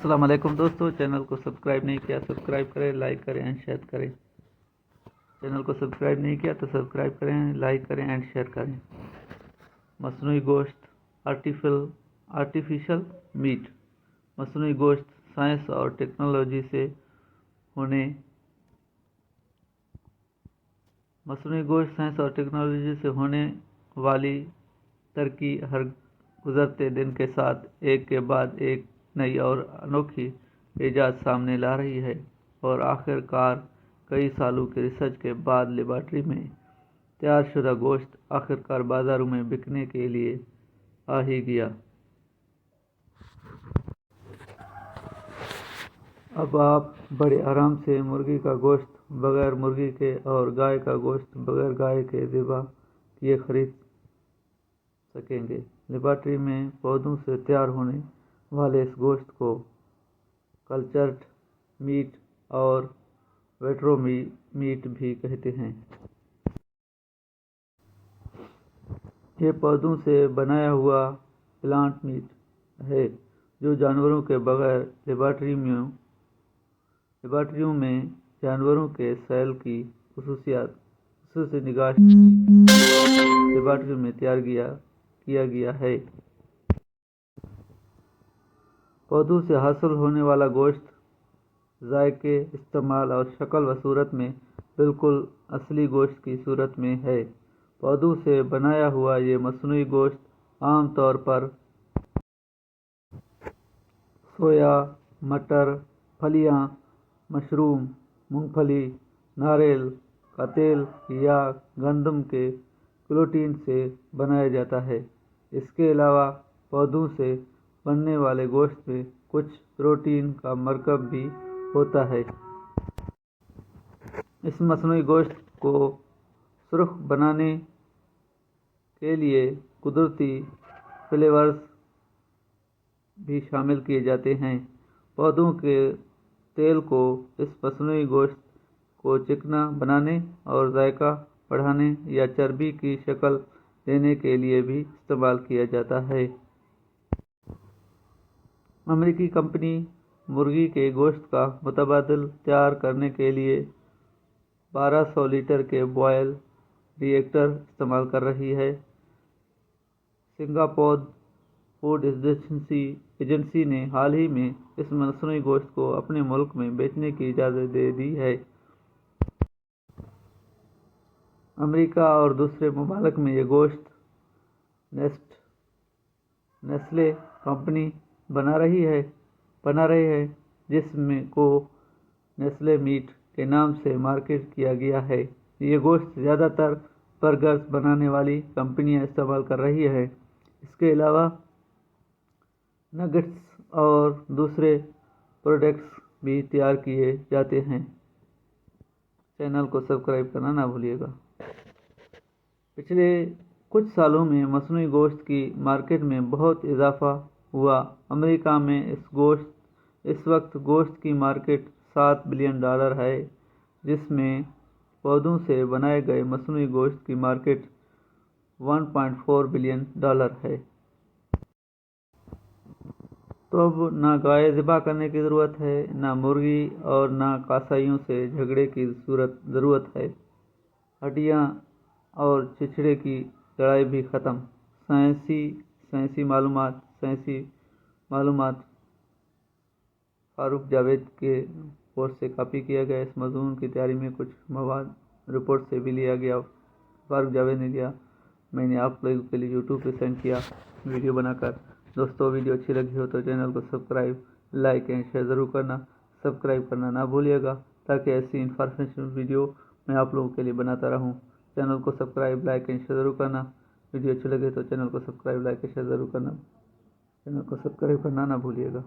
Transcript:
अस्सलाम वालेकुम दोस्तों, चैनल को सब्सक्राइब नहीं किया सब्सक्राइब करें, लाइक करें एंड शेयर करें। चैनल को सब्सक्राइब नहीं किया तो सब्सक्राइब करें, लाइक करें एंड शेयर करें। मसनूई गोश्त आर्टिफिशियल मीट। मसनूई गोश्त साइंस और टेक्नोलॉजी से होने वाली तरक्की हर गुजरते दिन के साथ एक के बाद एक नई और अनोखी ईजाद सामने ला रही है और आखिरकार कई सालों की रिसर्च के बाद लेबॉर्ट्री में तैयार शुदा गोश्त आखिरकार बाज़ारों में बिकने के लिए आ ही गया। अब आप बड़े आराम से मुर्गी का गोश्त बगैर मुर्गी के और गाय का गोश्त बगैर गाय के ज़िबा किए खरीद सकेंगे। लेबॉर्ट्री में पौधों से तैयार होने वाले इस गोश्त को कल्चर्ड मीट और वेट्रो मीट भी कहते हैं। ये पौधों से बनाया हुआ प्लांट मीट है जो जानवरों के बगैर लेबॉर्ट्रियों में जानवरों के सेल की खसूसी निगाह लेबॉर्ट्री में तैयार किया गया है। पौधों से हासिल होने वाला गोश्त जायके, इस्तेमाल और शक्ल व सूरत में बिल्कुल असली गोश्त की सूरत में है। पौधों से बनाया हुआ ये मसनूई गोश्त आम तौर पर सोया, मटर, फलियां, मशरूम, मूंगफली, नारियल का तेल या गंदम के प्रोटीन से बनाया जाता है। इसके अलावा पौधों से बनने वाले गोश्त में कुछ प्रोटीन का मरकब भी होता है। इस मसनूई गोश्त को सुर्ख बनाने के लिए कुदरती फ्लेवर्स भी शामिल किए जाते हैं। पौधों के तेल को इस मसनूई गोश्त को चिकना बनाने और जायका बढ़ाने या चर्बी की शक्ल देने के लिए भी इस्तेमाल किया जाता है। अमेरिकी कंपनी मुर्गी के गोश्त का मुतबादिल तैयार करने के लिए 1200 लीटर के बॉयल रिएक्टर इस्तेमाल कर रही है। सिंगापोर फूड एजेंसी ने हाल ही में इस मसनूई गोश्त को अपने मुल्क में बेचने की इजाज़त दे दी है। अमेरिका और दूसरे ममालिक में ये गोश्त नेस्ले कंपनी बना रही है जिसमें को नेस्ले मीट के नाम से मार्केट किया गया है। ये गोश्त ज़्यादातर बर्गर्स बनाने वाली कंपनियां इस्तेमाल कर रही है। इसके अलावा नगेट्स और दूसरे प्रोडक्ट्स भी तैयार किए जाते हैं। चैनल को सब्सक्राइब करना ना भूलिएगा। पिछले कुछ सालों में मसनूई गोश्त की मार्केट में बहुत इजाफा हुआ। अमेरिका में इस वक्त गोश्त की मार्केट $7 बिलियन है, जिसमें पौधों से बनाए गए मसनूई गोश्त की मार्केट $1.4 बिलियन है। तो अब ना गाय ज़िबा करने की ज़रूरत है, ना मुर्गी और ना कसाईयों से झगड़े की ज़रूरत है। हड्डियाँ और चिचड़े की लड़ाई भी ख़त्म। साइंसी मालूमात फारूक जावेद के कोर्स से कॉपी किया गया। इस मज़मून की तैयारी में कुछ मवाद रिपोर्ट से भी लिया गया, फारूक जावेद ने लिया। मैंने आप लोगों के लिए यूट्यूब पे सेंड किया वीडियो बनाकर। दोस्तों, वीडियो अच्छी लगी हो तो चैनल को सब्सक्राइब, लाइक एंड शेयर ज़रूर करना। सब्सक्राइब करना ना भूलिएगा ताकि ऐसी इन्फॉर्मेशन वीडियो मैं आप लोगों के लिए बनाता रहूं। चैनल को सब्सक्राइब, लाइक एंड शेयर ज़रूर करना। वीडियो अच्छी लगे तो चैनल को सब्सक्राइब, लाइक एंड शेयर ज़रूर करना। चैनल को सब्सक्राइब करना ना भूलिएगा।